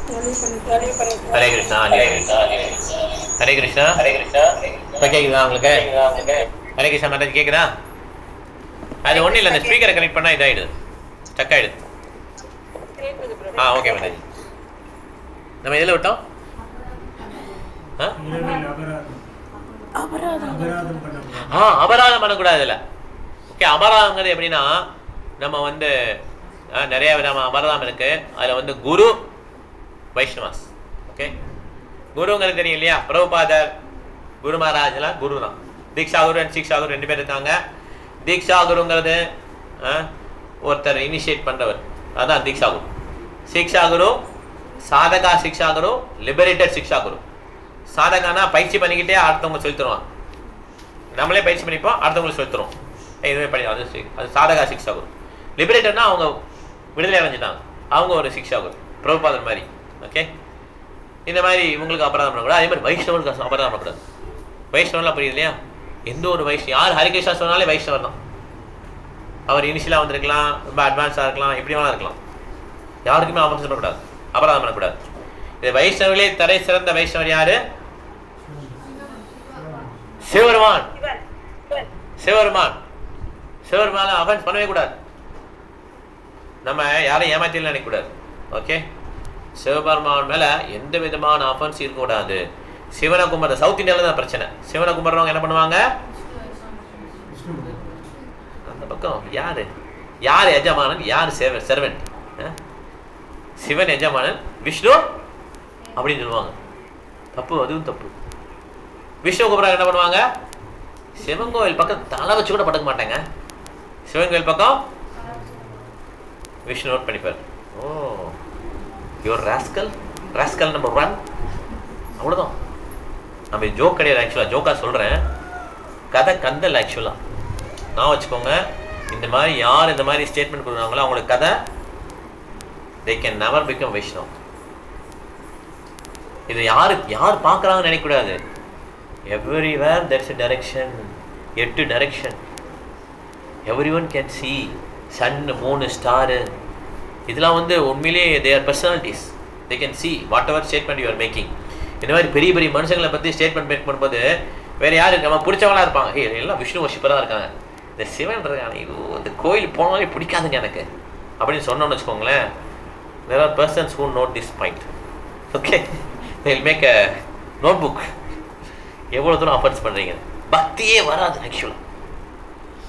ஹரே கிருஷ்ணா ஹரே கிருஷ்ணா. இப்போ கேட்குதா உங்களுக்கு? ஹரே கிருஷ்ணா மாதாஜி கேட்குதா? அது ஒன்றும் இல்லை, அந்த ஸ்பீக்கரை கனெக்ட் பண்ணால் இதாகிடுது, ஸ்டக் ஆகிடுது. ஓகே மாதாஜி. நம்ம எதில் விட்டோம்? அபராதம் பண்ணக்கூடாது இதில். ஓகே, அபராதங்கிறது எப்படின்னா நம்ம வந்து நிறைய விதமான அபராதம் இருக்கு. அதில் வந்து குரு வைஷ்ணவாஸ். ஓகே, குருங்கிறது தெரியும் இல்லையா? பிரபுபாதர் குரு மகாராஜ்லாம் குரு தான். தீக்ஷா குரு அண்ட் சீக்ஷா குரு 2 பேர் இருக்காங்க. தீக்ஷா குருங்கிறது ஒருத்தர் இனிஷியேட் பண்ணுறவர், அதுதான் தீக்ஷா குரு. சீக்ஷா குரு சாதகா சிக்ஷா குரு, லிபரேட்டட் சிக்ஷா குரு. சாதகானா பயிற்சி பண்ணிக்கிட்டே அடுத்தவங்க சொல்லி தருவான். நம்மளே பயிற்சி பண்ணிப்போம், அடுத்தவங்களுக்கு சொல்லி தருவோம். இதுவே படி, அது சாதகா சிக்ஷா குரு. லிபரேட்டர்னா அவங்க விடுதலை அடைஞ்சிட்டாங்க, அவங்க ஒரு சிக்ஷா குரு, பிரபுபாதர் மாதிரி. ஓகே, இந்த மாதிரி இவங்களுக்கு அபராதம் பண்ணக்கூடாது. அதே மாதிரி வைஷ்ணவர்களுக்கு அபராதம் பண்ணக்கூடாது. வைஷ்ணவர்லாம் புரியுது இல்லையா? எந்த ஒரு வைஷ்ணவ யார் ஹரிகிருஷ்ணா சொன்னாலே வைஷ்ணவர் தான். அவர் இனிஷியலாக வந்திருக்கலாம், ரொம்ப அட்வான்ஸாக இருக்கலாம், எப்படி வேணாலும் இருக்கலாம். யாருக்குமே அபராதம் பண்ணக்கூடாது, அபராதம் பண்ணக்கூடாது. இது வைஷ்ணவர்களே தரை சிறந்த வைஷ்ணவர் யாரு? சிவபெருமான். சிவபெருமான் சிவபெருமான அஃபென்ஸ் பண்ணவே கூடாது. நம்ம யாரையும் ஏமாத்தில நினைக்கக்கூடாது. ஓகே, சிவபெருமான் மேல எந்த விதமான அஃபென்ஸ் இருக்கக்கூடாது. சிவனை கும்பிட்ற சவுத் இந்தியாவில் தான் பிரச்சனை. சிவனை கும்பிட்றவங்க என்ன பண்ணுவாங்க? அந்த பக்கம் யாரு யார் எஜமானன், யார் செர்வெண்ட்? சிவன் எஜமானன், விஷ்ணு அப்படின்னு சொல்லுவாங்க. தப்பு, அதுவும் தப்பு. விஷ்ணு கும்பிட்றவங்க என்ன பண்ணுவாங்க? சிவன் கோவில் பக்கம் தலை வச்சு கூட படுக்க மாட்டாங்க. சிவன் கோவில் பக்கம் விஷ்ணு நோட் பண்ணிப்பார். Oh, your rascal, rascal number 1. அவ்வளோதான். நம்ம ஜோக் கிடையாது, ஆக்சுவலாக ஜோக்கா சொல்கிறேன், கதை கந்தல். ஆக்சுவலாக நான் வச்சுக்கோங்க, இந்த மாதிரி யார் இந்த மாதிரி ஸ்டேட்மெண்ட் கொடுக்குறாங்களோ அவங்களுக்கு கதை they can never become Vaishnava. இது யார் பார்க்குறாங்கன்னு நினைக்கக்கூடாது. everywhere there's a direction, 8 direction, everyone can see, sun, moon, star. இதெல்லாம் வந்து உண்மையிலே they are personalities, they can see whatever statement you are making. இந்த மாதிரி பெரிய பெரிய மனுஷங்களை பற்றி ஸ்டேட்மெண்ட் மேக் பண்ணும்போது வேறு யார் நம்ம பிடிச்சவங்களாக இருப்பாங்க. எல்லாம் விஷ்ணு வர்ஷிப்பராக இருக்காங்க, இந்த சிவன் இருக்காங்க, ஐயோ இந்த கோயில் போனாலே பிடிக்காதுங்க எனக்கு அப்படின்னு சொன்னோன்னு வச்சுக்கோங்களேன். there are persons who note this point. okay, they will make a notebook. எவ்வளோ தூரம் அஃபென்ஸ் பண்ணுறீங்க, பக்தியே வராது. ஆக்சுவலாக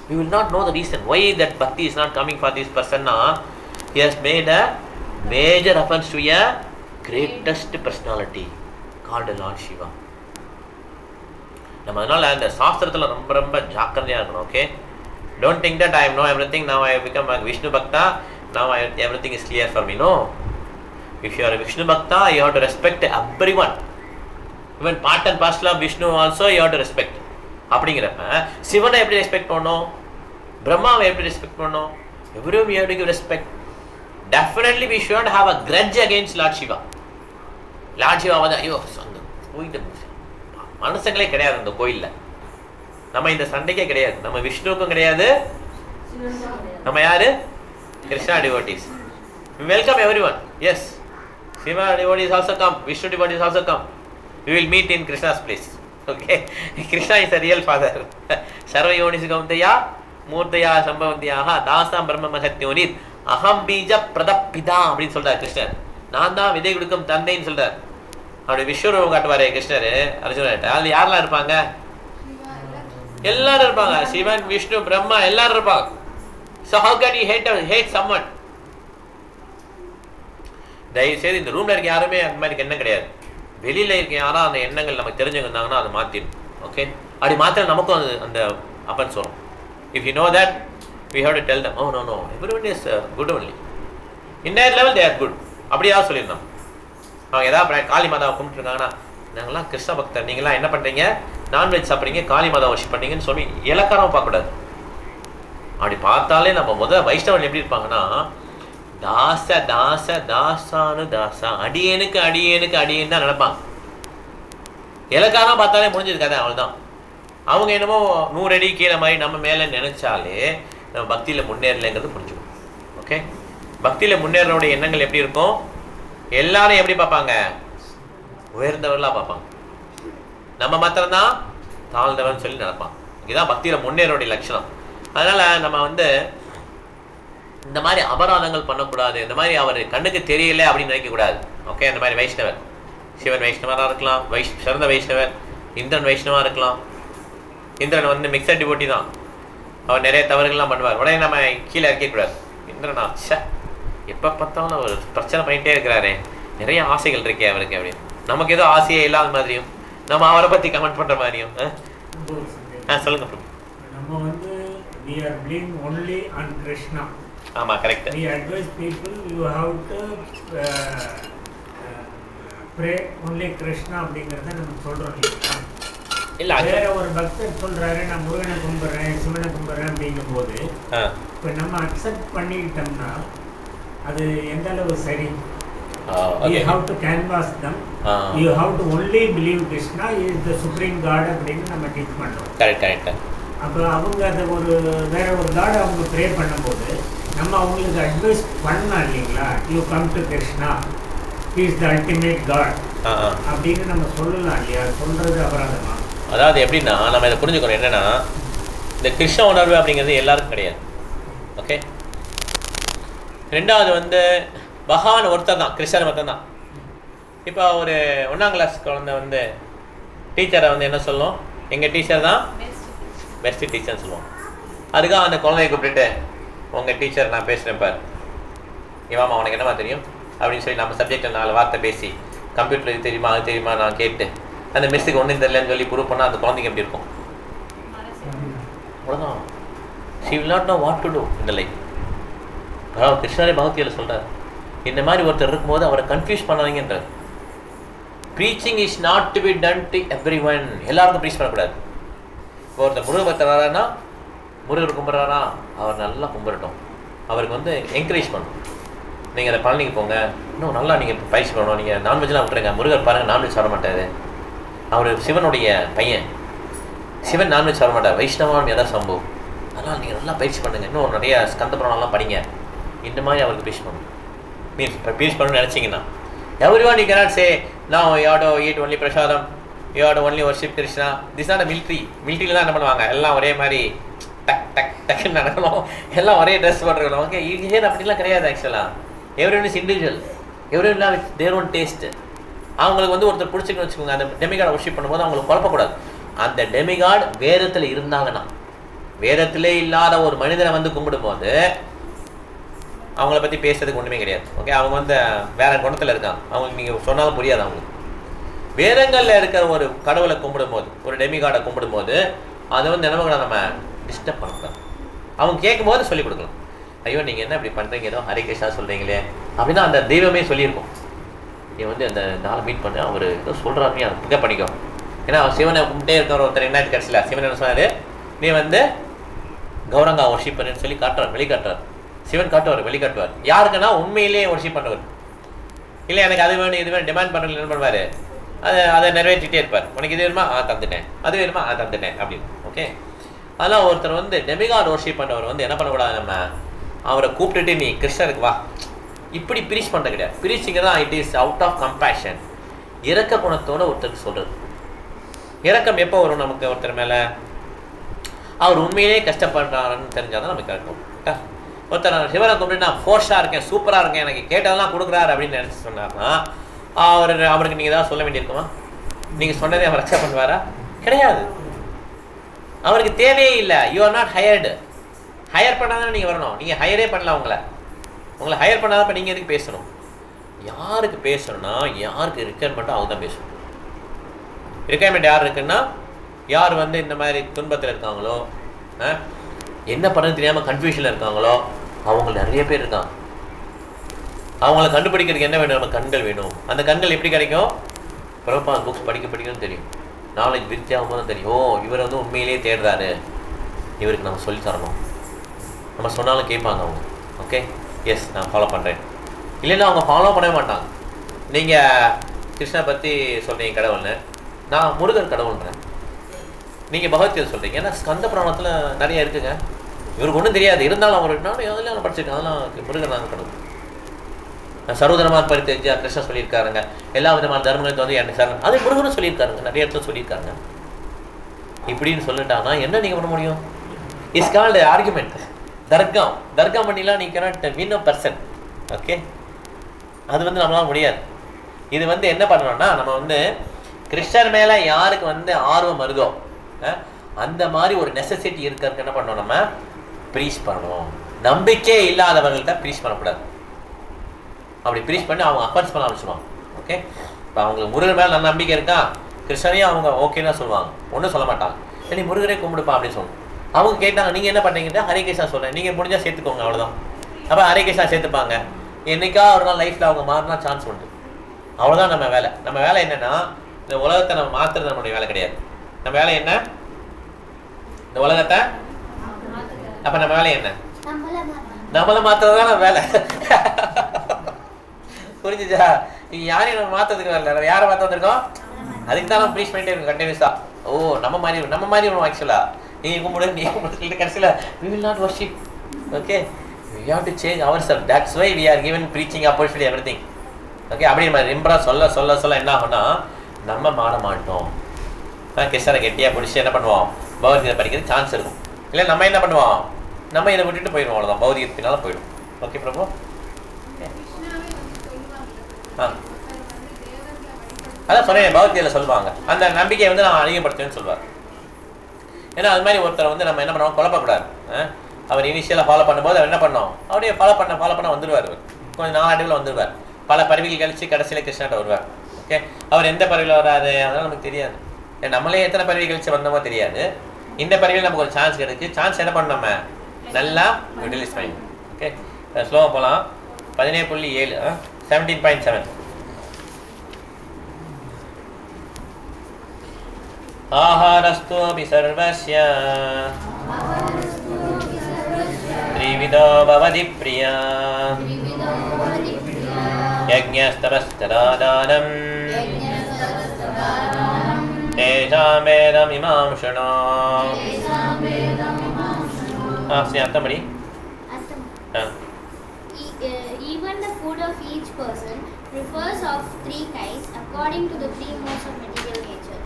you will not know the reason why that bhakti is not coming for this person. He has made a major offense to a greatest personality called Lord Shiva. நம்ம அதனால அந்த சாஸ்திரத்தில் ரொம்ப ரொம்ப ஜாக்கிரதையாக இருக்கணும். Okay, don't think that I know everything, now I have become a Vishnu Bhakta, now everything is clear for me. No, if you are a Vishnu Bhakta, you have to respect everyone, even part and parcel of Vishnu also you have to respect. அப்படிங்கிறப்ப சிவனை எப்படி respect பண்ணணும், பிரம்மாவை எப்படி respect பண்ணணும், everyone we have to give respect. Definitely we should have a grudge against Lord Shiva. Lord Shiva வந்து ஐயோ அந்த கோயில் மனுஷங்களே கிடையாது அந்த கோயிலில், நம்ம இந்த சண்டைக்கே கிடையாது, நம்ம விஷ்ணுவுக்கும் கிடையாது, நம்ம யாரு Krishna devotees. We welcome everyone. Yes, Shiva devotees also come, Vishnu devotees also come. We will meet in Krishna's place. Okay, Krishna is a real father. Sarva yonis gautaya மூர்த்தையா சம்பவந்தியாக தாசாம் பிரம்ம மகத்யோனித் அகம் பீஜ பிரதப்பிதா அப்படின்னு சொல்றார் கிருஷ்ணர். நான் தான் விதை கொடுக்கும் தந்தைன்னு சொல்றார். அப்படி விஸ்வரூபம் காட்டுவாரே கிருஷ்ணர் அர்ஜுனர்கிட்ட. அதில் யாரெல்லாம் இருப்பாங்க? எல்லாரும் இருப்பாங்க. சிவன், விஷ்ணு, பிரம்மா எல்லாரும் இருப்பாங்க. So how can you hate someone? தயவுசெய்து இந்த ரூம்ல இருக்க யாருமே அந்த மாதிரி எண்ணம் கிடையாது. வெளியில இருக்க யாரா அந்த எண்ணங்கள் நமக்கு தெரிஞ்சவங்க இருந்தாங்கன்னா அதை மாற்றிடும். ஓகே, அப்படி மாற்ற நமக்கும் அது அந்த அப்பன்ஸ் வரும். If you know that, we have to tell them, oh no, everyone is good only. In that level they are good. அப்படியே சொல்லியிருந்தோம். அவங்க ஏதாவது காளி மாதாவை கும்பிட்டுருக்காங்கன்னா, நாங்களாம் கிருஷ்ண பக்தர், நீங்களாம் என்ன பண்ணுறீங்க, நான்வெஜ் சாப்பிட்றீங்க, காளி மாதாவை வர்ஷிப் பண்ணுறீங்கன்னு சொல்லி இலக்காரமாக பார்க்கக்கூடாது. அப்படி பார்த்தாலே நம்ம முதல் வைஷ்ணவன் எப்படி இருப்பாங்கன்னா, தாச தாச தாசானு தாசா, அடியேனுக்கு அடியேனுக்கு அடியேன்னு தான் நினைப்பாங்க. இலக்காரம் பார்த்தாலே முடிஞ்சது கதை, அவ்வளோதான். அவங்க என்னமோ 100 அடி கீழே மாதிரி நம்ம மேலே நினைச்சாலே நம்ம பக்தியில் முன்னேறலைங்கிறது புரிஞ்சுக்கணும். ஓகே, பக்தியில் முன்னேறோடைய எண்ணங்கள் எப்படி இருக்கும்? எல்லாரும் எப்படி பார்ப்பாங்க? உயர்ந்தவர்களாக பார்ப்பாங்க. நம்ம மாத்திரம்தான் தாழ்ந்தவன் சொல்லி நடப்பான். இதுதான் பக்தியில் முன்னேறோடைய லட்சணம். அதனால் நம்ம வந்து இந்த மாதிரி அபராதங்கள் பண்ணக்கூடாது. இந்த மாதிரி அவர் கண்ணுக்கு தெரியல அப்படின்னு நினைக்கக்கூடாது. ஓகே, இந்த மாதிரி வைஷ்ணவர், சிவன் வைஷ்ணவராக இருக்கலாம், சிறந்த வைஷ்ணவர், இந்திரன் வைஷ்ணவாக இருக்கலாம். இந்திரன் வந்து மிக்சட் டிவோட்டி தான், அவர் நிறைய தவறுகள்லாம் பண்ணுவார். உடனே நம்ம கீழே இறக்கக்கூடாது. இந்திரனா எப்போ பார்த்தாலும் அவர் பிரச்சனை பண்ணிகிட்டே இருக்கிறாரு, நிறைய ஆசைகள் இருக்கே அவருக்கு அப்படின்னு. நமக்கு ஏதோ ஆசையே இல்லாத மாதிரியும் நம்ம அவரை பற்றி கமெண்ட் பண்ணுற மாதிரியும். சொல்லுங்க. நம்ம வந்து we are believing only on Krishna. ஆமா, correct. We advise people you have to pray only Krishna அப்படிங்கறத நம்ம சொல்றோம். இல்ல வேற ஒரு பக்தர் சொல்றாரு நான் முருகனை கும்பிடுறேன் சிவனை கும்பிடுறேன் அப்படிங்கும்போது இப்போ நம்ம அக்செப்ட் பண்ணிக்கிட்டோம்னா அது எந்த அளவு சரி? You have to canvas them. You have to only believe Krishna is the supreme God அப்படின்னு நம்ம டீச் பண்றோம். கரெக்ட். அப்போ அவங்க அதை ஒரு வேற ஒரு காட் அவங்க ப்ரே பண்ணும்போது நம்ம அவங்களுக்கு அட்வைஸ் பண்ணலாம் இல்லைங்களா? You come to Krishna, he is the ultimate god அப்படின்னு நம்ம சொல்லலாம் இல்லையா? சொல்றது அபராதமா? அதாவது எப்படின்னா நம்ம இதை புரிஞ்சுக்கணும். என்னன்னா இந்த கிருஷ்ண உணர்வு அப்படிங்கிறது எல்லாருக்கும் கிடையாது. ஓகே, ரெண்டாவது வந்து பகவான் ஒருத்தர் தான், கிருஷ்ணர் மட்டும்தான். இப்போ ஒரு 1ஆம் கிளாஸ் குழந்தை வந்து டீச்சரை வந்து என்ன சொல்லும்? எங்கள் டீச்சர் தான் பெஸ்ட் டீச்சர்னு சொல்லுவோம். அதுக்காக அந்த குழந்தைய கூப்பிட்டுட்டு உங்கள் டீச்சர் நான் பேசுகிறேன் பார், இவாமா உனக்கு என்னமா தெரியும் அப்படின்னு சொல்லி நம்ம சப்ஜெக்டில் 4 வார்த்தை பேசி கம்ப்யூட்டர் இது தெரியுமா அது தெரியுமா நான் கேட்டு அந்த மிஸ்ஸுக்கு ஒன்றும் தெரியலன்னு சொல்லி ப்ரூவ் பண்ணால் அந்த குழந்தைக்கு எப்படி இருக்கும்? அவ்வளோதான். She will not know what to do இந்த லைஃப். அதாவது கிருஷ்ணரே பகவத்கீதையில் சொல்கிறார், இந்த மாதிரி ஒருத்தர் இருக்கும்போது அவரை கன்ஃபியூஸ் பண்ணாதீங்கன்றார். Preaching is not to be done to every one. எல்லாருக்கும் ப்ரீச் பண்ணக்கூடாது. இப்போ ஒருத்தர் முருக பக்தர் வரானா, முருகர் கும்பிட்றாரா, அவர் நல்லா கும்பிடட்டும். அவருக்கு வந்து என்கரேஜ் பண்ணணும். நீங்கள் அதை பழனிக்கு போங்க, இன்னும் நல்லா நீங்கள் பயிற்சி பண்ணணும், நீங்கள் நான்வெஜ்லாம் விட்டுருங்க. முருகர் பாருங்கள் நான்வெஜ் சாப்பிட மாட்டார், அவர் சிவனுடைய பையன், சிவன் நான்வெஜ் சாப்பிட மாட்டார், வைஷ்ணவான் எதா சம்பவம், அதனால் நீங்கள் நல்லா பயிற்சி பண்ணுங்கள், இன்னும் நிறைய ஸ்கந்த புராணம்லாம் படிங்க. இந்த மாதிரி அவருக்கு பீச் பண்ணணும். மீன்ஸ் பீச் பண்ணணும்னு நினச்சிங்கன்னா every one you cannot say now you have to eat only prasadam, you have to only worship Krishna. This not a மிலிட்ரியில் தான் என்ன பண்ணுவாங்க, எல்லாம் ஒரே மாதிரி டக் டக் டக்குன்னு நடக்கணும், எல்லாம் ஒரே ட்ரெஸ் போட்டுருக்கணும். ஓகே, இது அப்படிலாம் கிடையாது. ஆக்சுவலாக every one is individual, every one with their own taste. அவங்களுக்கு வந்து ஒருத்தர் பிடிச்சிக்கணும்னு வச்சுக்கோங்க, அந்த டெமிகார்டை வர்ஷிப் பண்ணும்போது அவங்களுக்கு குழப்பக்கூடாது. அந்த டெமிகார்டு வேதத்தில் இருந்தாங்கன்னா, வேதத்திலே இல்லாத ஒரு மனிதனை வந்து கும்பிடும்போது அவங்கள பற்றி பேசுறதுக்கு ஒன்றுமே கிடையாது. ஓகே, அவங்க வந்து வேற குணத்தில் இருக்காங்க, அவங்களுக்கு நீங்கள் சொன்னாலும் புரியாது. அவங்களுக்கு வேதங்களில் இருக்கிற ஒரு கடவுளை கும்பிடும்போது, ஒரு டெமிகார்டை கும்பிடும்போது அதை வந்து நினைவுகளை நம்ம டிஸ்டர்ப் பண்ணக்கூடாது. அவங்க கேட்கும்போது சொல்லிக் கொடுக்கலாம். ஐயோ நீங்கள் என்ன இப்படி பண்ணுறீங்க, ஏதோ ஹரே கிருஷ்ணா சொல்கிறீங்களே அப்படின்னா அந்த தெய்வமே சொல்லியிருக்கோம். நீ வந்து அந்த நாளை மீட் பண்ண அவர் ஏதோ சொல்கிறாருன்னு அதை பிக்கப் பண்ணிக்கோ. ஏன்னா சிவனை கும்பிட்டே இருக்கிற ஒருத்தர் என்ன கடைசியில் சிவன் என்ன சொன்னார், நீ வந்து கௌரங்கா ஒர்ஷிப் பண்ணுன்னு சொல்லி காட்டுறார், வெளிக்காட்டுறார். சிவன் காட்டுவார், வெளிக்காட்டுவார். யாருக்குன்னா உண்மையிலேயே ஒர்ஷிப் பண்ணுவார். இல்லை எனக்கு அது வேணும் இது வேணும் டிமாண்ட் பண்ணுறது என்ன பண்ணுவார், அதை நிறைவேற்றிட்டே இருப்பார். உனக்கு இது வேணுமா தந்துட்டேன், அது வேணுமா தந்துட்டேன் அப்படின்னு. ஓகே, அதெல்லாம் ஒருத்தர் வந்து டெமிகார்ட் ஒர்ஷிப் பண்ணவர் வந்து என்ன பண்ணக்கூடாது, நம்ம அவரை கூப்பிட்டுட்டு நீ கிருஷ்ணருக்கு வா இப்படி பிரீச் பண்ணுறது கிடையாது. பிரீச்சிங்கிறதா it is out of compassion, இரக்க குணத்தோடு ஒருத்தருக்கு சொல்கிறது. இரக்கம் எப்போ வரும் நமக்கு? ஒருத்தர் மேலே அவர் உண்மையிலேயே கஷ்டப்படுறாருன்னு தெரிஞ்சால் தான் நமக்கு இருக்கும். ஒருத்தர் நான் சிவனை கும்பிட்டு நான் ஃபோர்ஸாக இருக்கேன், சூப்பராக இருக்கேன், எனக்கு கேட்டதெல்லாம் கொடுக்குறாரு அப்படின்னு நினச்சி சொன்னார்னா அவருக்கு நீங்கள் ஏதாவது சொல்ல வேண்டியிருக்குமா? நீங்கள் சொன்னதே அவர் அக்செப்ட் பண்ணுவாரா? கிடையாது. அவருக்கு தேவையே இல்லை. You are not hired. Hire பண்ணாதானே நீங்கள் வரணும். நீங்கள் ஹையரே பண்ணல. உங்களை ஹையர் பண்ணாதப்ப நீங்கள் எதுக்கு பேசணும்? யாருக்கு பேசணும்னா யாருக்கு ரிக்வயர்மெண்ட்டோ அவங்க தான் பேசணும். ரிக்வயர்மெண்ட் யார் இருக்குன்னா, யார் வந்து இந்த மாதிரி துன்பத்தில் இருக்காங்களோ, என்ன பண்ணுறது தெரியாமல் கன்ஃபியூஷனில் இருக்காங்களோ அவங்க நிறைய பேர் இருக்காங்க. அவங்கள கண்டுபிடிக்கிறதுக்கு என்ன வேணும்? நம்ம கண்கள் வேணும். அந்த கண்கள் எப்படி கிடைக்கும்? பிரபாத் புக்ஸ் படிக்கணும்னு தெரியும், நாலேஜ் விருத்தியாகும் போது தெரியும். ஓ, இவர் வந்து உண்மையிலேயே தேடுறாரு, இவருக்கு நம்ம சொல்லி தரணும். நம்ம சொன்னாலும் கேட்பாங்க அவங்க. ஓகே, எஸ் நான் ஃபாலோ பண்ணுறேன். இல்லைன்னா அவங்க ஃபாலோ பண்ணவே மாட்டாங்க. நீங்கள் கிருஷ்ணா பற்றி சொல்கிறீங்க கடவுள்னு, நான் முருகன் கடவுள்ன்றேன். நீங்கள் பகவத்கீதை சொல்கிறீங்க, ஏன்னா ஸ்கந்த புராணத்தில் நிறைய இருக்குங்க. இவருக்கு ஒன்றும் தெரியாது, இருந்தாலும் அவருக்கு நானும் எதெல்லாம் படிச்சிருக்கேன், அதெல்லாம் முருகன் நாங்கள் கடவுள். சர்வதர்மான் பரித்யஜ்ய கிருஷ்ணன் சொல்லியிருக்காருங்க. எல்லா விதமான தர்மங்களை வந்து எனக்கு சரணம். அது முருகனும் சொல்லியிருக்காருங்க, நிறைய இடத்துல சொல்லியிருக்காங்க. இப்படின்னு சொல்லிட்டாங்கன்னா என்ன நீங்கள் பண்ண முடியும்? It's called argument. தர்க்கம் பண்ணிலாம் நீ cannot win a person. Okay, அது வந்து நம்மளால முடியாது. இது வந்து என்ன பண்ணணும்னா, நம்ம வந்து கிருஷ்ணர் மேலே யாருக்கு வந்து ஆர்வம் வருதோ அந்த மாதிரி ஒரு நெசசிட்டி இருக்கிறதுக்கு என்ன பண்ணணும், நம்ம ப்ரீச் பண்ணணும். நம்பிக்கை இல்லாதவங்கள்ட்ட ப்ரீச் பண்ணக்கூடாது. அப்படி ப்ரீச் பண்ணி அவங்க அஃபென்ஸ் பண்ண ஆரம்பிச்சுடுவாங்க. ஓகே, இப்போ அவங்களுக்கு முருகன் மேலே நல்ல நம்பிக்கை இருக்கா, கிருஷ்ணனையும் அவங்க ஓகேன்னா சொல்லுவாங்க, ஒன்றும் சொல்ல மாட்டாங்க. சரி முருகனே கும்பிடுப்பா அப்படின்னு சொல்லணும். அவங்க கேட்டாங்க நீங்கள் என்ன பண்ணுறீங்கன்னா ஹரே கிருஷ்ணா சொல்கிறேன், நீங்கள் முடிஞ்சால் சேர்த்துக்கோங்க, அவ்வளோதான். அப்போ ஹரே கிருஷ்ணா சேர்த்துப்பாங்க. என்னைக்கா ஒரு நாள் லைஃப்பில் அவங்க மாறினா சான்ஸ் உண்டு. அவ்வளோதான் நம்ம வேலை. நம்ம வேலை என்னென்னா, இந்த உலகத்தை நம்ம மாற்றுறது நம்மளுடைய வேலை கிடையாது. நம்ம வேலை என்ன? இந்த உலகத்தை. அப்போ நம்ம வேலை என்ன? நம்மளை மாற்றுறது தான் நம்ம வேலை. புரிஞ்சுச்சா? நீங்கள் யாரையும் நம்ம மாற்றுறதுக்கு வரல, நம்ம யாரை மாற்ற வந்திருக்கோம்? அதுக்கு தான் நம்ம ப்ரீச் பண்ணிட்டே இருக்கோம் கண்டினியூஸாக. ஓ நம்ம மாதிரி ஒன்று ஆக்சுவலாக நீங்கள் கும்பிடு நீங்கள் கும்பிடு சொல்லிட்டு கடைசியில் we will not worship. Okay, we have to change ourselves. That's why we are given preaching opportunity, everything. Okay, அப்படி நம்ம ரிம்பரா சொல்ல என்ன ஆகும்னா நம்ம மாற மாட்டோம். கிருஷ்ணரை கெட்டியாக பிடிச்சி என்ன பண்ணுவோம், பௌதிகத்தை படிக்கிறது சான்ஸ் இருக்கும். இல்லை நம்ம என்ன பண்ணுவோம், நம்ம இதை விட்டுட்டு போயிடுவோம், அவ்வளோதான், பௌதிகத்தினால போயிடும். ஓகே பிரபு. அதான் சொன்னேன், பௌத்தியில் சொல்லுவாங்க அந்த நம்பிக்கையை வந்து நான் அதிகப்படுத்துவேன்னு சொல்லுவார். ஏன்னா அது மாதிரி ஒருத்தரை வந்து நம்ம என்ன பண்ணுவோம், குழப்பக்கூடாது. அவர் இனிஷியலாக ஃபாலோ பண்ணும்போது அவர் என்ன பண்ணோம், அப்படியே ஃபாலோ பண்ண வந்துடுவார். கொஞ்சம் நாளடைவில் வந்துடுவார். பல பறவைகள் கழிச்சு கடைசியில் கிருஷ்ணாட்ட வருவார். ஓகே, அவர் எந்த பறவையில் வராது அதெல்லாம் நமக்கு தெரியாது. நம்மளே எத்தனை பறவை கழிச்சு வந்தோமோ தெரியாது. இந்த பறவையில் நமக்கு ஒரு சான்ஸ் கிடைக்கு. சான்ஸ் என்ன பண்ணோம், நம்ம நல்லா யூட்டிலைஸ் பண்ணிடணும். ஓகே, ஸ்லோவாக போகலாம். 17.7 17.7 ஆஹாரஸ்தோபி சர்வஸ்ய த்ரிவிதோ பவதி ப்ரியா யஜ்ஞஸ்தபஸ்ததாதானம் தேஷாம் வேதம் இமாம் ஷணோ. அர்த்தம் படி. Even the food of each person prefers of three kinds according to the three modes of material nature.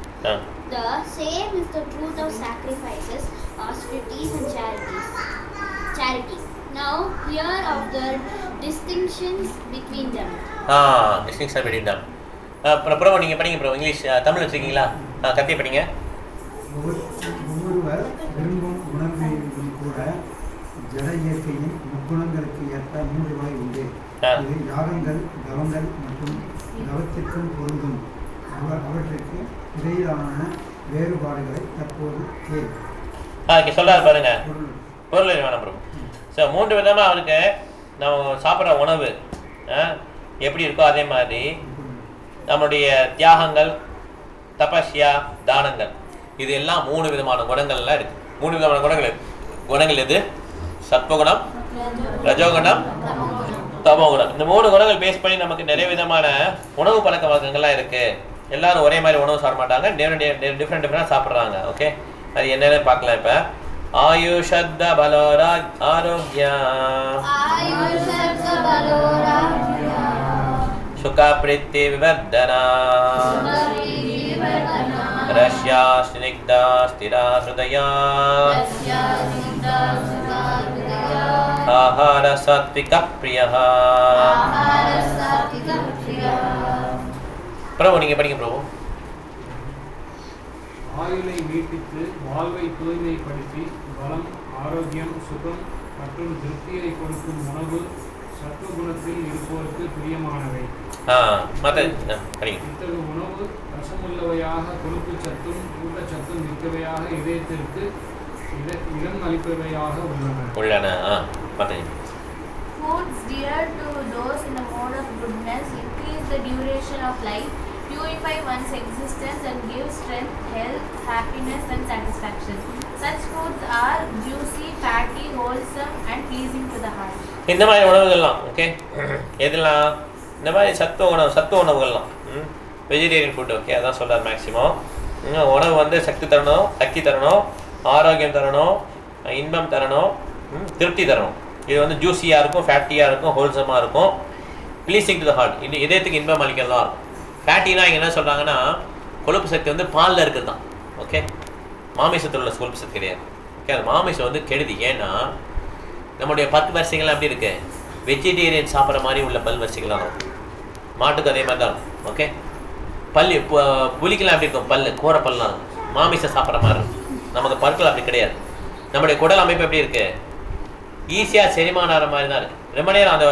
The same is the truth of sacrifices, austerities and charity. Now here of the distinctions between them. Distinction between them. Bro நீங்கள் படிங்க bro. English Tamil வச்சுருக்கீங்களா? கத்தியை படிங்க. ஒவ்வொருவர் விரும்பும் குணங்களிலும் கூட ஜட இயற்கையின் முக்குணங்களுக்கு ஏற்ப 3 வகை உண்டு. இது யாகங்கள், தவங்கள் மற்றும் தவத்திற்கும் பொருந்தும். அவற்றிற்கு இடையிலான வேறுபாடுகளை தற்போது சொல்றாரு பாருங்க. பொருள் வேணும் ப்ரோ. ஸோ 3 விதமாக அவருக்கு நம்ம சாப்பிட்ற உணவு எப்படி இருக்கோ அதே மாதிரி நம்மளுடைய தியாகங்கள், தபஸ்யா, தானங்கள், இது எல்லாம் 3 விதமான குணங்கள்லாம் இருக்குது. 3 விதமான குணங்கள் எது? சத்வகுணம், ரஜோகுணம், தமோகுணம். இந்த 3 குணங்கள் பேஸ் பண்ணி நமக்கு நிறைய விதமான உணவு பழக்க வழக்கங்கள்லாம் இருக்குது. எல்லாரும் ஒரே மாதிரி உணவு சாப்பிட மாட்டாங்க, டிஃப்ரெண்ட் சாப்பிட்றாங்க. ஓகே, அது என்னென்னு பார்க்கலாம். இப்போ ஆயுஷத்த பலோரா ஆரோக்கியா சுகா பிரீத்தி விவர்தனா ரஷ்யா ஸ்னிக்தா ஸ்திரா ஹிருதயா ஆஹார சாத்விக பிரியா. பிரபு நீங்கள் படிங்க பிரபு. ஆயுளை நீட்டித்து வாழ்வை தூய்மைப்படுத்தி பலம், ஆரோக்கியம், சுகம் மற்றும் திருப்தியை கொடுக்கும் உணவு சத்துவகுணத்தில் இருப்போருக்கு பிரியமானவை. இத்தகைய உணவு ரசமுள்ளவையாக, கொழுப்பு சத்தும் ஊட்டச்சத்தும் மிக்கவையாக, இதயத்திற்கு இடம் அளிப்பவையாக உள்ளன. Foods dear to those in the mode of goodness increase the duration of life, purify one's existence and give strength, health, happiness and satisfaction. Such foods are juicy, fatty, wholesome and pleasing to the heart. இந்த மாதிரி உணவுகள்லாம் okay, எதெல்லாம் இந்த மாதிரி சத்துவ உணவுகள்லாம் vegetarian food. Okay, அதான் சொல்கிறார் மேக்ஸிமம். உணவு வந்து சக்தி தரணும், ஆரோக்கியம் தரணும், இன்பம் தரணும், திருப்தி தரணும். இது வந்து ஜூஸியாக இருக்கும், ஃபேட்டியாக இருக்கும், ஹோல்சமாக இருக்கும். ப்ளீசிங் டு த ஹார்ட், இன்னும் இதயத்துக்கு இன்பம் அளிக்கிறதா இருக்கும். ஃபேட்டினா இங்கே என்ன சொல்கிறாங்கன்னா கொழுப்பு சக்தி வந்து பாலில் இருக்குது தான். ஓகே, மாமிசத்தில் உள்ள கொழுப்பு சக்தி கிடையாது. ஓகே, அது மாமிசம் வந்து கெடுதி. ஏன்னா நம்முடைய 10 வரிசைகள்லாம் எப்படி இருக்குது, வெஜிடேரியன் சாப்பிட்ற மாதிரி உள்ள பல் வரிசைகள்லாம் இருக்கும். மாட்டுக்கு அதே மாதிரி தான் இருக்கும். ஓகே, புலிக்கெல்லாம் எப்படி இருக்கும், பல் கோர பல்லாம் இருக்கும், மாமிசம் சாப்பிட்ற மாதிரி இருக்கும். நமக்கு பற்கள் அப்படி கிடையாது. நம்முடைய குடல் அமைப்பு எப்படி இருக்குது, ஈஸியாக செரிமானம் ஆகிற மாதிரி தான் இருக்குது. ரொம்ப நேரம் அந்த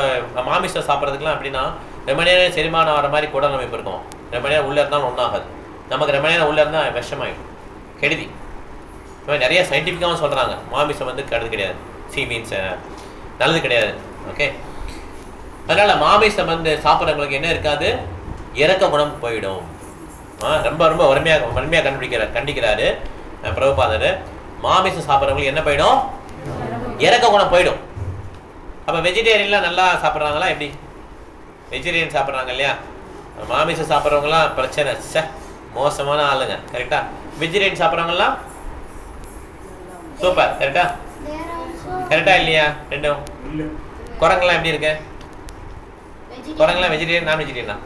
மாமிசம் சாப்பிட்றதுக்குலாம் எப்படின்னா ரொம்ப நேரம் செரிமானம் ஆகிற மாதிரி குடல் அமைப்பு இருக்கும். ரொம்ப நேரம் உள்ளே இருந்தாலும் ஒன்றாகாது. நமக்கு ரொம்ப நேரம் உள்ளே இருந்தால் விஷமாயிடும், கெடுதி. நிறைய சயின்டிஃபிக்காகவும் சொல்கிறாங்க மாமிசம் வந்து கெடுது கிடையாது, மீன்ஸ் நல்லது கிடையாது. ஓகே, அதனால் மாமிசம் வந்து சாப்பிட்றவங்களுக்கு என்ன இருக்காது, இறக்க குணம் போயிடும். ரொம்ப ரொம்ப வறுமையாக கண்டிக்கிறாரு பிரபுபாதர். மாமிசம் சாப்பிட்றவங்களுக்கு என்ன போயிடும், இறக்க குணம் போயிடும். அப்போ வெஜிடேரியன்லாம் நல்லா சாப்பிட்றாங்களா எப்படி, வெஜிடேரியன் சாப்பிட்றாங்க இல்லையா, மாமிசம் சாப்பிட்றவங்களாம் பிரச்சனை, மோசமான ஆளுங்க. கரெக்டாக, வெஜிடேரியன் சாப்பிட்றவங்கலாம் சூப்பர். கரெக்டா, கரெக்டா இல்லையா? ரெண்டும். குரங்கெல்லாம் எப்படி இருக்கு, குரங்கெல்லாம் வெஜிடேரியன் நான் வெஜிடேரியனா?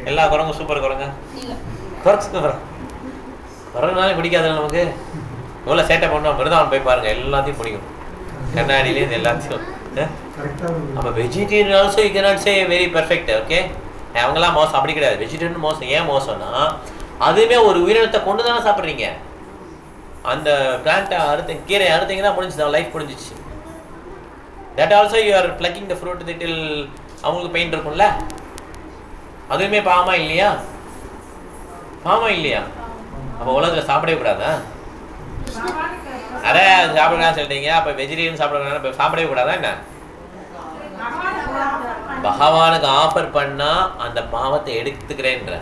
எல்லா குரங்கும் சூப்பர். குரங்கு சூப்பர். குரங்குனாலே பிடிக்காது நமக்கு. எவ்வளோ சேட்டை பண்ணோம், மிருதான் போய் பாருங்க, எல்லாத்தையும் பிடிக்கும், கண்ணாடியிலேருந்து எல்லாத்தையும். அப்போ vegetarian also you cannot say very perfect. Okay, அவங்களாம் மோசம் அப்படி கிடையாது. வெஜிடேரியன் மோசம். ஏன் மோசம்னா அதுவுமே ஒரு உயிரினத்தை கொண்டு தானே சாப்பிட்றீங்க. அந்த பிளான்ட்டை கீரையை அறுத்தீங்கன்னா முடிஞ்சுது, லைஃப் முடிஞ்சிச்சு. That also you are plucking the fruit திட்டில் அவங்களுக்கு பெயின் இருக்கும்ல, அதுவுமே பாவமா இல்லையா? பாவமா இல்லையா? அப்போ உலகத்தில் சாப்பிடவே கூடாதா? அरे சாப்பிடலாம் சொல்லிட்டீங்க. அப்போ வெஜிடேரியன் சாப்பிடலாம் சாப்பிடவே கூடாதா என்ன? பகவானுக்கு ஆஃபர் பண்ணால் அந்த பாவத்தை எடுத்துக்கிறேன்ற.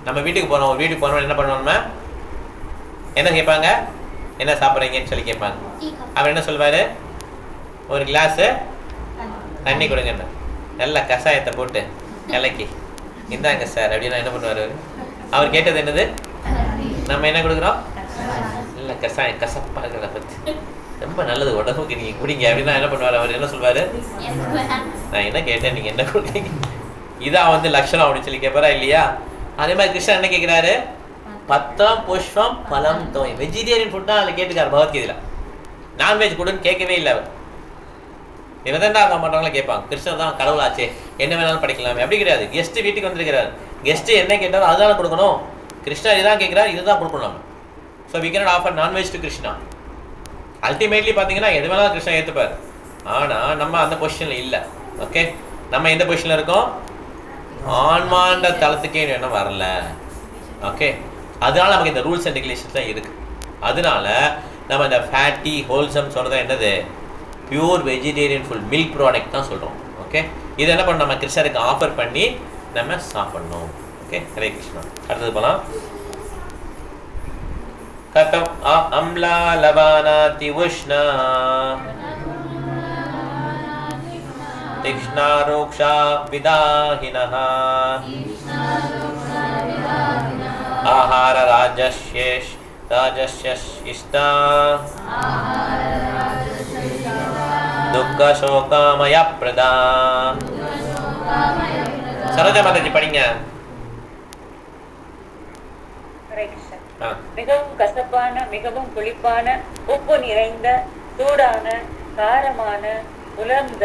நம்ம வீட்டுக்கு போகிறோம், ஒரு வீட்டுக்கு போகிறோம், என்ன பண்ணுவோம், என்ன கேட்பாங்க, என்ன சாப்பிட்றீங்கன்னு சொல்லி கேட்பாங்க. அவர் என்ன சொல்வார், ஒரு கிளாஸு தண்ணி கொடுங்கண்ணா, நல்ல கஷாயத்தை போட்டு இலக்கி இந்தாங்க சார் அப்படின்னா என்ன பண்ணுவார் அவர் கேட்டது என்னது, நம்ம என்ன கொடுக்குறோம், இல்லை கஷாயம் கசப்பாக இருக்கிறத பற்றி ரொம்ப நல்லது உடம்புக்கு நீங்கள் குடிங்க அப்படின்னா என்ன பண்ணுவார் அவர், என்ன சொல்வார், நான் என்ன கேட்டேன் நீங்கள் என்ன கொடுத்தீங்க, இதான் வந்து லட்சணம் அப்படின்னு சொல்லி கேட்பாரா இல்லையா? அதே மாதிரி கிருஷ்ணன் என்ன கேட்குறாரு, பத்தம் புஷ்பம் பலம் தோய். வெஜிடேரியன் ஃபுட் தான் அதில் கேட்டுக்காரு பகவத்கீதையில். நான்வெஜ் கொடுன்னு கேட்கவே இல்லை அவர். இவதான் இருக்க மாட்டவங்களாம் கேட்பாங்க, கிருஷ்ணன் தான் கடவுளாச்சே என்ன வேணாலும் படிக்கலாமே, அப்படி கிடையாது. கெஸ்ட்டு வீட்டுக்கு வந்திருக்கிறார், கெஸ்ட்டு என்ன கேட்டாலும் அதுதான் கொடுக்கணும். கிருஷ்ணா இதுதான் கேட்குறாரு, இதுதான் கொடுக்கணும். So we cannot offer nonveg to Krishna. Ultimately பார்த்தீங்கன்னா எது வேணாலும் கிருஷ்ணா ஏற்றுப்பார். ஆனால் நம்ம அந்த பொசிஷனில் இல்லை. ஓகே, நம்ம எந்த பொசிஷனில் இருக்கோம், ஆன்மாண்ட தளத்துக்கே இன்னும் வரல. ஓகே, அதனால நமக்கு இந்த ரூல்ஸ் அண்ட் ரெகுலேஷன்ஸ் தான் இருக்குது. அதனால நம்ம இந்த ஃபேட்டி ஹோல்சம் சொல்கிறது என்னது, pure vegetarian full milk product தான் சொல்கிறோம். ஓகே, இது என்ன பண்ணணும், நம்ம கிருஷ்ணருக்கு ஆஃபர் பண்ணி நம்ம சாப்பிட்ணும். ஓகே, ஹரே கிருஷ்ணா. அடுத்தது போகலாம். கதம் அம்லா லவானாதி உஷ்ணா திக்ஷ்ணாரோக்ஷா விதாஹினஹ ஆஹார ராஜஸ்யஷ்டா துக்க சோகாமய பிரதா. சரோஜா மாதாஜி படிங்க. மிகவும் கசப்பான, மிகவும் புளிப்பான, உப்பு நிறைந்த, சூடான, காரமான, உலர்ந்த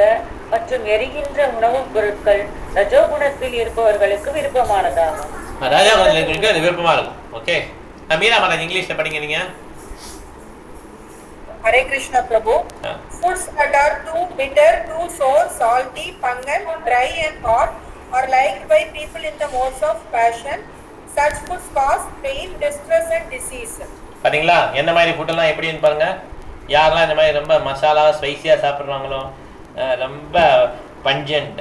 மற்றும் எரிகின்ற உணவுப் பொருட்கள் ரஜோகுணத்தில் இருப்பவர்களுக்கு விருப்பமானதாகும். ராஜாகுணத்தில் அது விருப்பமா இருக்கும். ஓகே, மீரா மாதாஜி இங்கிலீஷ்ல படிங்க நீங்க. Hare Krishna Prabhu. Foods that are too bitter, too sour, salty, pungent, dry and hot are liked by people in the modes of passion. Such foods cause pain, distress and disease. பாத்தீங்களா என்ன மாதிரி ஃபுட்டெல்லாம் எப்படின்னு பாருங்க. யாரெல்லாம் இந்த மாதிரி ரொம்ப மசாலா ஸ்பைசியாக சாப்பிட்றாங்களோ, ரொம்ப பஞ்சண்ட்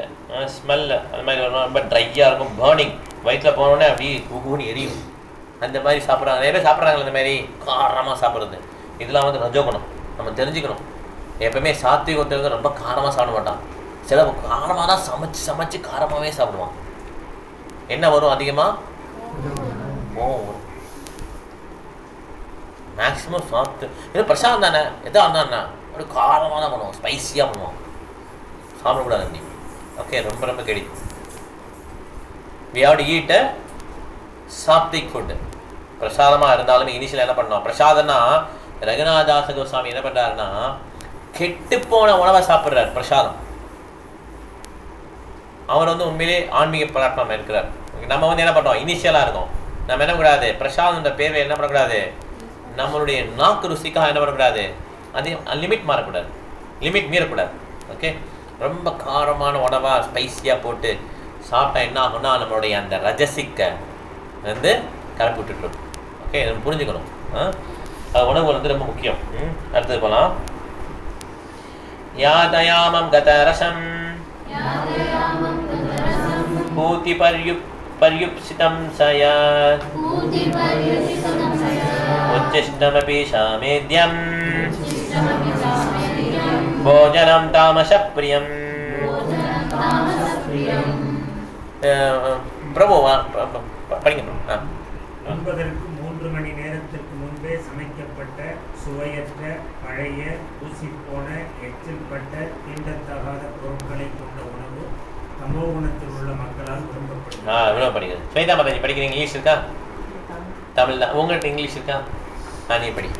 ஸ்மெல், அந்த மாதிரி ரொம்ப ட்ரையாக இருக்கும், பேர்னிங், வயிற்றில் போனோடனே அப்படியே ஊனி எரியும், அந்த மாதிரி சாப்பிட்றாங்க. நிறைய பேர் சாப்பிட்றாங்களே இந்த மாதிரி காரமாக சாப்பிட்றது. இதெல்லாம் வந்து ரஜோகுணம். நம்ம தெரிஞ்சுக்கணும். எப்பவுமே சாத்விகத்தில் ரொம்ப காரமாக சாப்பிட மாட்டான். சில காரமாக தான் சமைச்சு காரமாகவே சாப்பிடுவான். என்ன வரும் அதிகமாக, மேக்ஸிமம் சாப்பிட்டு இது பிரசாதம் தானே, எதா இருந்தாண்ணா அப்படி காரமாக தான் பண்ணுவோம், ஸ்பைஸியாக பண்ணுவோம். சாப்பிடக்கூடாது அப்படி. ஓகே, ரொம்ப ரொம்ப கெடி. we have to eat a Satwik food. பிரசாதமாக இருந்தாலுமே இனிஷியல் என்ன பண்ணோம், பிரசாதம்னா ரகுநாதாச கோஸ்வாமி என்ன பண்ணுறாருன்னா கெட்டு போன உணவை சாப்பிட்றாரு பிரசாதம். அவர் வந்து உண்மையிலே ஆன்மீக பிளாட்ஃபார்ம் இருக்கிறார். நம்ம வந்து என்ன பண்ணுறோம், இனிஷியலாக இருக்கும். நம்ம என்ன பண்ணக்கூடாது, பிரசாதம்ன்ற பேர்வை என்ன பண்ணக்கூடாது, நம்மளுடைய நாக்கு ருசிக்காக என்ன பண்ணக்கூடாது, அதையும் லிமிட் மாறக்கூடாது, லிமிட் மீறக்கூடாது. ஓகே, ரொம்ப காரமான உணவாக ஸ்பைஸியாக போட்டு சாப்பிட்டா என்ன ஆகும்னா நம்மளுடைய அந்த ரஜசிக்கை வந்து கலப்பி விட்டுட்டுரும். ஓகே, நம்ம புரிஞ்சுக்கணும். அது உணவு வந்து ரொம்ப முக்கியம். அடுத்தது போகலாம். யாதயாமம் கதரசம் பூதி பர்யுப்சிதம் சயாத் உச்சிஷ்டமபி சாமேத்யம் போஜனம் தாமசப்ரியம். பிரபு படிங்க. உண்பதற்கு 3 மணி நேரத்திற்கு முன்பே சமைக்கப்பட்ட சுவையற்ற பழைய ஊசிப்போன எச்சில்பட்ட தீண்டத்தகாத பொருட்களை கொண்ட உணவு தமோ குணத்தில் உள்ள மக்களால் விரும்பப்படுகிறது. ஸ்வேதா மாதாஜி படிக்கிறீங்க? இங்கிலீஷ் இருக்கா? தமிழ் தான். உங்கள்கிட்ட இங்கிலீஷ் இருக்கா? நீ படி.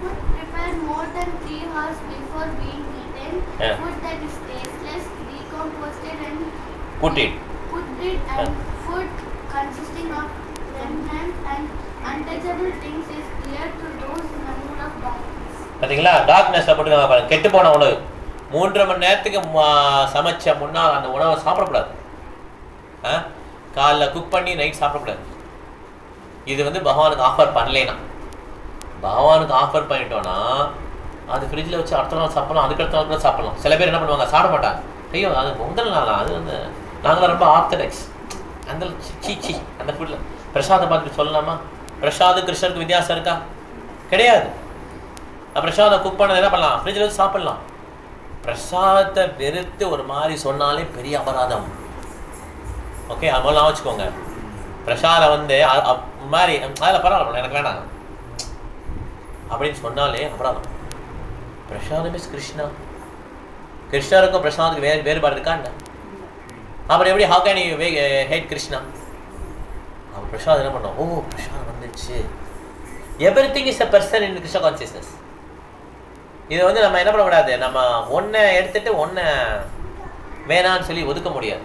Food prepared more than 3 hours before being eaten. Food that is tasteless, decomposed and put it and food consisting of remnant and untouchable things is clear to those in the mood of darkness. பாத்தீங்களா, டார்க்னஸ்ல போட்டுருக்காங்க பாருங்க. கெட்டு போன உணவு 3.5 மணி நேரத்துக்கு சமைச்ச முன்னால் அந்த உணவை சாப்பிடக்கூடாது. காலைல குக் பண்ணி நைட் சாப்பிடக்கூடாது. இது வந்து பகவானுக்கு ஆஃபர் பண்ணலைன்னா, பகவானுக்கு ஆஃபர் பண்ணிட்டோன்னா அது ஃப்ரிட்ஜில் வச்சு அடுத்த நாள் சாப்பிடலாம், அதுக்கடுத்த நாள் கூட சாப்பிடலாம். சில பேர் என்ன பண்ணுவாங்க, சாப்பிட மாட்டாங்க. ஐயோ அது முதல் நாளா, அது வந்து நாங்களாம் ரொம்ப ஆர்த்தடாக்ஸ் அந்த சீச்சி அந்த ஃபுட்டில் பிரசாதம் பார்த்துட்டு சொல்லலாமா? பிரசாது கிருஷ்ணருக்கு வித்தியாசம் இருக்கா? கிடையாது. பிரசாதம் குக் பண்ணது என்ன பண்ணலாம், ஃப்ரிட்ஜில் வச்சு சாப்பிடலாம். பிரசாதத்தை வெறுத்து ஒரு மாதிரி சொன்னாலே பெரிய அபராதம். ஓகே, அது மாதிரிலாம் வச்சுக்கோங்க. பிரசாதம் வந்து மாதிரி அதில் பரவாயில்ல எனக்கு வேணாங்க அப்படின்னு சொன்னாலே அபராதம். பிரசாதம் இஸ் கிருஷ்ணா. கிருஷ்ணருக்கும் பிரசாதத்துக்கு வேறுபாடு இருக்கா என்ன? அப்புறம் எப்படி how can you hate Krishna? அவர் பிரசாதம் என்ன பண்ணோம், ஓ பிரசாதம் வந்துச்சு. Everything is a person in Krishna consciousness. இது வந்து நம்ம என்ன பண்ணக்கூடாது, நம்ம ஒன்றை எடுத்துட்டு ஒன்றை வேணான்னு சொல்லி ஒதுக்க முடியாது.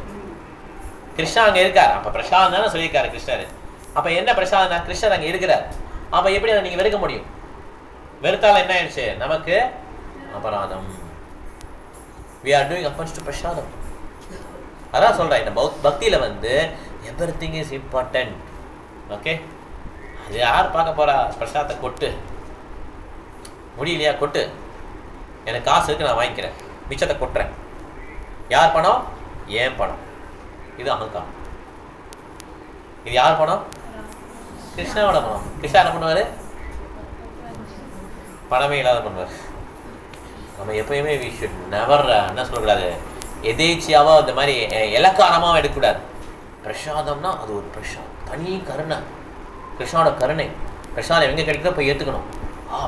கிருஷ்ணா அங்கே இருக்கார், அப்போ பிரசாதம் தானே சொல்லியிருக்காரு கிருஷ்ணர். அப்போ என்ன பிரசாதம், கிருஷ்ணர் அங்கே இருக்கிறார். அப்போ எப்படி அதை நீங்கள் வெறுக்க முடியும்? வெறுத்தாலும் என்ன ஆயிடுச்சு, நமக்கு அபராதம். we are doing offense to பிரசாதம். அதான் சொல்கிறேன், இந்த பக்தியில் வந்து எவ்ரிதிங் இஸ் இம்பார்ட்டன்ட். ஓகே, அது யார் பார்க்க போகிறா? பிரசாதத்தை கொட்டு, முடியலையா கொட்டு, எனக்கு காசு இருக்குது நான் வாங்கிக்கிறேன், மிச்சத்தை கொட்டுறேன். யார் பணம்? ஏன் பணம். இது அகங்காரம். இது யார் பணம்? கிருஷ்ணாவோட பணம். கிருஷ்ணா என்ன பண்ணுவார்? பணமே இல்லாத பண்ணுவார். நம்ம எப்பயுமே வி ஷுட் நெவர் என்ன சொல்லக்கூடாது, எதேச்சியாவோ அந்த மாதிரி இலக்காரமாக எடுக்கக்கூடாது. பிரசாதம்னா அது ஒரு பிரசாதம், தனி கருணை, கிருஷ்ணாவோட கருணை. பிரசாதம் எங்கே கிடைக்கிறோ போய் ஏற்றுக்கணும்.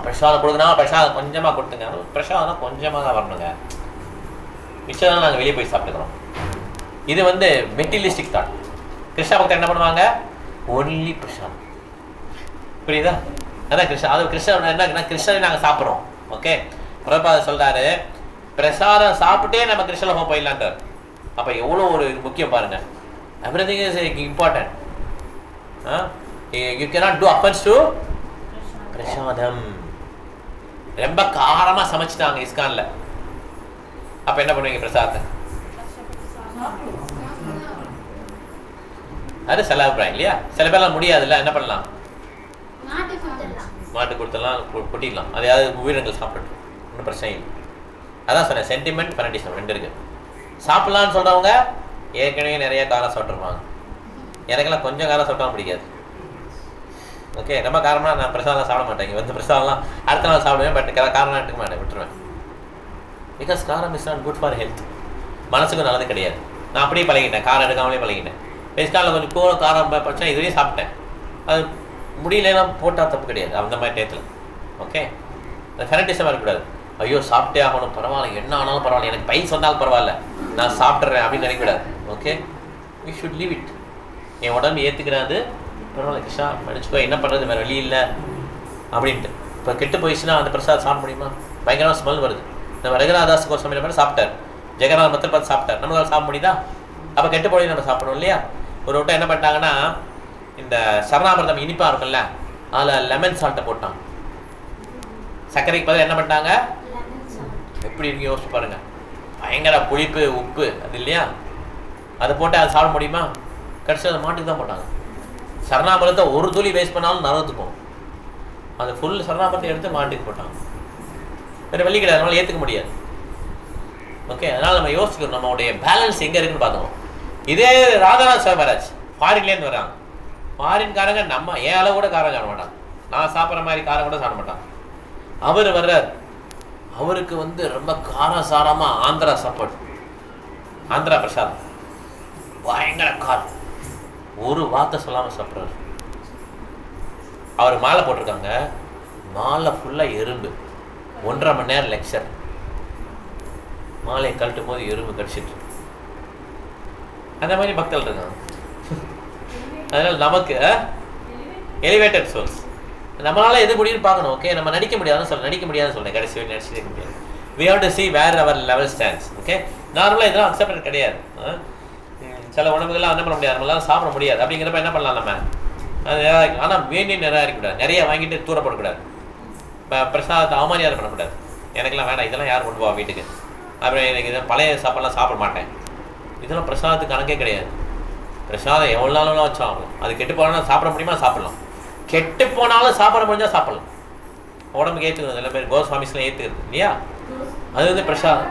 பிரசாதம் கொடுக்கணும், பிரசாதம் கொஞ்சமாக கொடுத்துங்க. பிரசாதம் கொஞ்சமாக தான் வரணுங்க, மிச்சம் தான் நாங்கள் வெளியே போய் சாப்பிட்டுக்கிறோம். இது வந்து மெட்டீரியலிஸ்டிக் தாட். கிருஷ்ணா பக்தர் என்ன பண்ணுவாங்க, ஒன்லி பிரசாதம். புரியுதா? அதான் கிருஷ்ணா, அது கிருஷ்ணன் என்ன, கிருஷ்ணனை நாங்கள் சாப்பிட்றோம். ஓகே, பிரபாத சொல்கிறாரு பிரசாதம் சாப்பிட்டே நம்ம கிருஷ்ணலோகம் போயிடலான்றார். அப்போ எவ்வளோ ஒரு முக்கியம் பாருங்க. Everything is important. You cannot do offence to பிரசாதம். ரொம்ப காரமாக சமைச்சிட்டாங்க இஸ்கான்ல, அப்போ என்ன பண்ணுவீங்க பிரசாதத்தை? அது சில அபிப்பிராயம் இல்லையா? சில பேர்லாம் முடியாதுல்ல, என்ன பண்ணலாம்? மாட்டு கொடுத்துடலாம், கொட்டிடலாம். அதையாவது உயிரினங்கள் சாப்பிட்டு ஒன்றும் பிரச்சனை இல்லை. அதான் சொன்னேன், சென்டிமெண்ட் ஃபெனட்டிசம் ரெண்டு இருக்குது. சாப்பிட்லான்னு சொல்கிறவங்க ஏற்கனவே நிறைய காரம் சாப்பிட்ருப்பாங்க. எனக்கெல்லாம் கொஞ்சம் காரம் சாப்பிட்டாலும் பிடிக்காது. ஓகே, ரொம்ப காரமாக நான் பிரசாதம் சாப்பிட மாட்டேங்க. வந்து பிரசாதம்லாம் அடுத்த நாள் சாப்பிடுவேன், பட் காரம்லாம் எடுத்துக்க மாட்டேன், விட்டுருவேன். பிகாஸ் காரம் is not good for health. மனசுக்கும் நல்லது கிடையாது. நான் அப்படியே பழகிட்டேன், காரம் எடுக்காமலே பழகிட்டேன். பெஸ்காலில் கொஞ்சம் காரம் பிரச்சனை இதுவே சாப்பிட்டேன். அது முடியலன்னா போட்டால் தப்பு கிடையாது அந்த மாதிரி டயத்தில். ஓகே, அந்த ஃபெனட்டிசமாக இருக்கக்கூடாது. ஐயோ சாப்பிட்டே ஆகணும், பரவாயில்ல என்ன ஆனாலும் பரவாயில்ல, எனக்கு பையன் சொன்னாலும் பரவாயில்ல, நான் சாப்பிட்றேன் அப்படின்னு நினைக்கூடாது. Okay, we should leave it. என் உடம்பு ஏற்றுக்கிறாது, பரவாயில்ல கிருஷ்ணா நினச்சிக்கோ, என்ன பண்ணுறது, வேறு வழி இல்லை அப்படின்ட்டு. இப்போ கெட்டு போயிடுச்சுன்னா அந்த பிரசாதம் சாப்பிட முடியுமா? பயங்கரமாக ஸ்மெல் வருது. நம்ம ரகுநாதாஸ் கோஸ்வாமி மாதிரி சாப்பிட்டார், ஜெகநாத் மத்தர் பார்த்து சாப்பிட்டார், நம்மளால் சாப்பிட முடியுதா? அப்போ கெட்டு போய் நம்ம சாப்பிடணும் இல்லையா? ஒரு வட்டம் என்ன பண்ணிட்டாங்கன்னா, இந்த சரணாமிர்தம் இனிப்பாக இருக்கும்ல, அதில் லெமன் சால்ட்டை போட்டாங்க. சர்க்கரைக்கு பதில் என்ன பண்ணிட்டாங்க? எப்படி இருக்கு யோசிச்சு பாருங்க. பயங்கர புளிப்பு உப்பு அது இல்லையா, அதை போட்டு அதை சாப்பிட முடியுமா? கடைசி அதை மாட்டுக்கு தான் போட்டாங்க. சரணாமிரத்தை ஒரு துளி வேஸ்ட் பண்ணாலும் நரத்து போகும். அது ஃபுல் சரணாமிரத்தை எடுத்து மாட்டுக்கு போட்டாங்க. வேறு வழி கிடையாது, அதனால ஏற்றுக்க முடியாது. ஓகே, அதனால் நம்ம யோசிக்கணும் நம்மளுடைய பேலன்ஸ் எங்கே இருக்குன்னு பார்த்தோம். இதே ராதாநாத் சர்வராஜ் ஃபாரின்லேருந்து வராங்க. ஃபாரின்காரங்க நம்ம ஏன் அளவு கூட காரம் சாப்பிட மாட்டாங்க, நான் சாப்பிட்ற மாதிரி காரம் கூட சாப்பிட மாட்டாங்க. அவர் வர்றார், அவருக்கு வந்து ரொம்ப காரசாரமாக ஆந்திரா சாப்பாடு, ஆந்திரா பிரசாதம் பயங்கர காரம், ஒரு வார்த்தை சொல்லாமல் சாப்பிட்றாரு. அவர் மாலை போட்டிருக்காங்க, மாலை ஃபுல்லாக எறும்பு, 1.5 மணி நேரம் லெக்சர், மாலையை கழட்டும் போது எறும்பு கடிச்சிட்டு. அந்த மாதிரி பக்தர்கள் இருக்காங்க. அதனால் நமக்கு எலிவேட்டட் சோர்ஸ், நம்மளால எது முடியும்னு பார்க்கணும். ஓகே, நம்ம நடிக்க முடியாதுன்னு சொல்ல, நடிக்க முடியாதுன்னு சொல்றேன், கடைசி வரை நடிச்சிருக்க முடியாது. we have to see where our level stands. Okay, நார்மலாக இதெல்லாம் அக்செப்டட் கிடையாது. சில உணவுகள்லாம் என்ன பண்ண முடியாது, நம்மளால சாப்பிட முடியாது. அப்படிங்கிறப்ப என்ன பண்ணலாம் நம்ம, அது ஆனால் வேண்டிய நிராகரிக்கக்கூடாது, நிறைய வாங்கிட்டு தூரப்படக்கூடாது. இப்போ பிரசாதத்தை அவமரியாதை பண்ணக்கூடாது. எனக்குலாம் வேண்டாம், இதெல்லாம் யார் கொண்டு போவா வீட்டுக்கு, அப்புறம் எனக்கு இதை பழைய சாப்பாடெலாம் சாப்பிட மாட்டேன், இதெல்லாம் பிரசாதத்துக்கு கணக்கே கிடையாது. பிரசாதம் எவ்வளோ நாளும் வச்சாகும், அது கெட்டு போனால் சாப்பிட முடியுமா? சாப்பிடலாம். கெட்டு போனாலும் சாப்பிட முடிஞ்சால் சாப்பிடலாம். உடம்புக்கு ஏற்றுக்கணும். சில பேர் கோஸ்வாமிஸ்லாம் ஏற்றுக்கிறது இல்லையா, அது வந்து பிரசாதம்.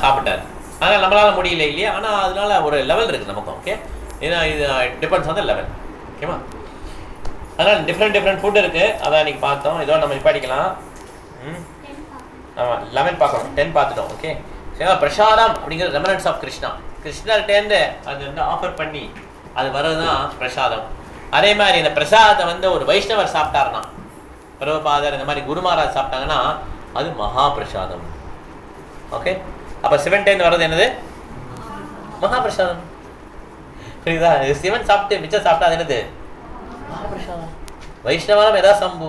சாப்பிட்டார், அதனால் நம்மளால் முடியல இல்லையா, ஆனால் அதனால ஒரு லெவல் இருக்குது நமக்கும். ஓகே, ஏன்னா இது டிபெண்ட்ஸ் ஆன் த லெவல். ஓகேவா? அதனால் டிஃப்ரெண்ட் ஃபுட் இருக்குது, அதான் இன்றைக்கி பார்த்தோம். இதோட நம்ம படிக்கலாம். ஆமாம், 11 பார்க்கணும், 10 பார்த்துட்டோம். ஓகே, சரி. பிரசாதம் அப்படிங்கிறது ரெமனன்ஸ் ஆஃப் கிருஷ்ணா, கிருஷ்ணர்கிட்டேருந்து அது வந்து ஆஃபர் பண்ணி அது வர்றது தான் பிரசாதம். அதே மாதிரி இந்த பிரசாதத்தை வந்து ஒரு வைஷ்ணவர் சாப்பிட்டாருன்னா, பிரபுபாதர் இந்த மாதிரி குருமாராஜ் சாப்பிட்டாங்கன்னா அது மகா பிரசாதம். ஓகே, அப்போ சிவன்டேந்து வர்றது என்னது? மகா பிரசாதம். புரியுதா? சிவன் சாப்பிட்டு மிச்சம் சாப்பிட்டா அது என்னது? மகா பிரசாதம். வைஷ்ணவரம் எதா சம்பு,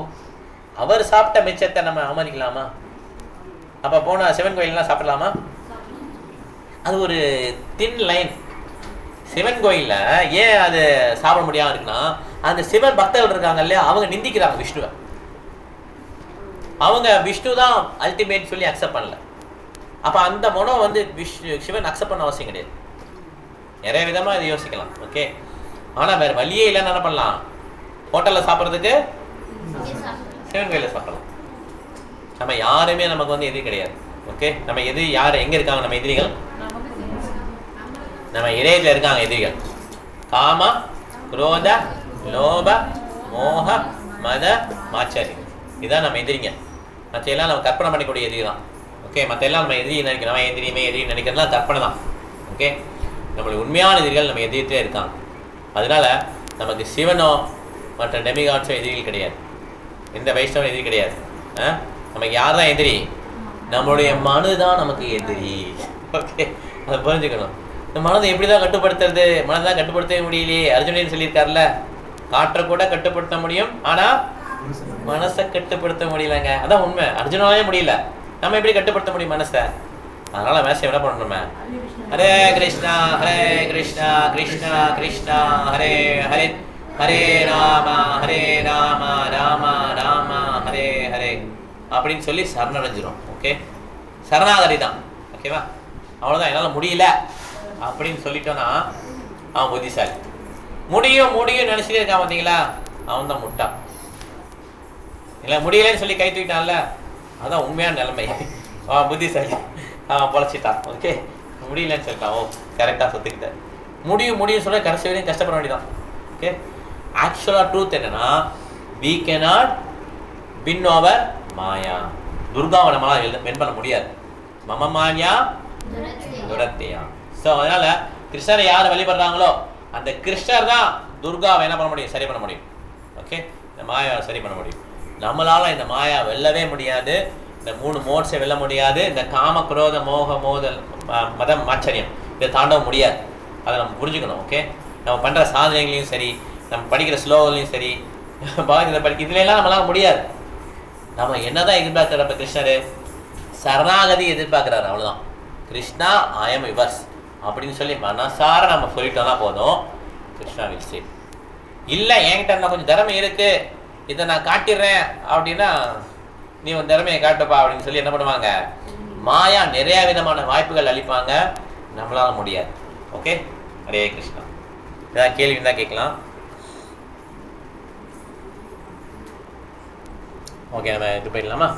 அவர் சாப்பிட்ட மிச்சத்தை நம்ம அவமதிக்கலாமா? அப்போ போனால் சிவன் கோயிலெலாம் சாப்பிடலாமா? அது ஒரு தின் லைன். சிவன் கோயிலில் ஏன் அது சாப்பிட முடியாமல் இருக்குன்னா, அந்த சிவன் பக்தர்கள் இருக்காங்க இல்லையா, அவங்க நிந்திக்கிறாங்க விஷ்ணுவை. அவங்க விஷ்ணு தான் அல்டிமேட் சொல்லி அக்செப்ட் பண்ணல. அப்போ அந்த மனம் வந்து சிவன் அக்செப்ட் பண்ண அவசியம் கிடையாது. நிறைய விதமாக இதை யோசிக்கலாம். ஓகே, ஆனால் வேறு வழியே இல்லைன்னு என்ன பண்ணலாம், ஹோட்டலில் சாப்பிட்றதுக்கு சிவன் கோயிலில் சாப்பிடலாம். நம்ம யாருமே நமக்கு வந்து எதிரி கிடையாது. ஓகே, நம்ம எதிரி யார் எங்கே இருக்காங்க? நம்ம எதிரிகள் நம்ம இதயத்தில் இருக்காங்க. எதிரிகள் காம குரோத லோப மோக மத மாச்சரியம், இதுதான் நம்ம எதிரிங்க. மற்ற எல்லாம் நம்ம கற்பனை பண்ணிக்கூடிய எதிரி தான். ஓகே, மற்ற எல்லாம் நம்ம எதிரி நினைக்கிறோம், நம்ம எதிரியுமே எதிரி நினைக்கிறதுலாம் கற்பனை தான். ஓகே, நம்மளுடைய உண்மையான எதிரிகள் நம்ம எதிரிலே இருக்காங்க. அதனால நமக்கு சிவனோ மற்ற டெமிகாட்ஸோ எதிரிகள் கிடையாது, எந்த வைஷ்ணவம் எதிரி கிடையாது. நமக்கு யார் தான் எதிரி? நம்மளுடைய மனு தான் நமக்கு எதிரி. ஓகே, அதை புரிஞ்சுக்கணும். இந்த மனதை எப்படி தான் கட்டுப்படுத்துறது? மனதை தான் கட்டுப்படுத்தவே முடியலையே. அர்ஜுனன் சொல்லியிருக்காருல்ல, காற்றை கூட கட்டுப்படுத்த முடியும், ஆனால் மனசை கட்டுப்படுத்த முடியலங்க. அதான் உண்மை, அர்ஜுனாலே முடியல, நம்ம எப்படி கட்டுப்படுத்த முடியும் மனசை? அதனால மேசை என்ன பண்ணணுமே, ஹரே கிருஷ்ணா கிருஷ்ணா கிருஷ்ணா ஹரே ஹரே, ஹரே ராமா ராம ராம ஹரே ஹரே அப்படின்னு சொல்லி சரணடைஞ்சிரும். ஓகே, சரணாகதி தான். ஓகேவா? அவ்வளோதான். என்னால் முடியல அப்படின்னு சொல்லிட்டோன்னா அவன் புத்திசாலி. முடியும் நினச்சிட்டே இருக்கான் பார்த்தீங்களா, அவன் தான் முட்டா. இல்லை முடியலன்னு சொல்லி கை தூக்கிட்டான்ல, அதான் உண்மையான நிலைமை. அவன் புத்திசாலி, அவன் பொழைச்சிட்டான். ஓகே, முடியலன்னு சொல்லிட்டான், ஓ கரெக்டாக சொத்துக்கிட்டேன். முடியும் சொல்ல கடைசி வரையும் கஷ்டப்பட வேண்டியதான். ஓகே, ஆக்சுவலாக ட்ரூத் என்னன்னா, we cannot win over மாயா. துர்காவை நம்மளால் வின் பண்ண முடியாது. மம மாயா துரத்தையா. ஸோ அதனால கிருஷ்ணரை யார் வழிபடுறாங்களோ அந்த கிருஷ்ணர் தான் துர்காவை என்ன பண்ண முடியும், சரி பண்ண முடியும். ஓகே, இந்த மாயாவை சரி பண்ண முடியும். நம்மளால இந்த மாயா வெல்லவே முடியாது. இந்த 3 மோட்ஸை வெல்ல முடியாது. இந்த காம குரோத மோக மோதல் மதம் ஆச்சரியம் இதை தாண்டவ முடியாது. அதை நம்ம புரிஞ்சுக்கணும். ஓகே, நம்ம பண்ணுற சாதனைகளையும் சரி, நம்ம படிக்கிற ஸ்லோகங்களையும் சரி, இதுலாம் நம்மளால முடியாது. நம்ம என்னதான் எதிர்பார்க்குறப்ப கிருஷ்ணர் சரணாகதி எதிர்பார்க்குறாரு, அவ்வளோதான். கிருஷ்ணா ஐ எம் யுவர்ஸ் அப்படின்னு சொல்லி மனசார நம்ம சொல்லிட்டோம்னா போதும், கிருஷ்ணா வில் சேவ். இல்லை என்கிட்ட நான் கொஞ்சம் திறமை இருக்கு, இதை நான் காட்டிடுறேன் அப்படின்னா நீ உன் திறமையை காட்டுப்பா அப்படின்னு சொல்லி என்ன பண்ணுவாங்க, மாயா நிறைய விதமான வாய்ப்புகள் அளிப்பாங்க, நம்மளால முடியாது. ஓகே, ஹரே கிருஷ்ணா. ஏதாவது கேள்வி இருந்தால் கேட்கலாம். ஓகே, நம்ம இது போயிடலாமா?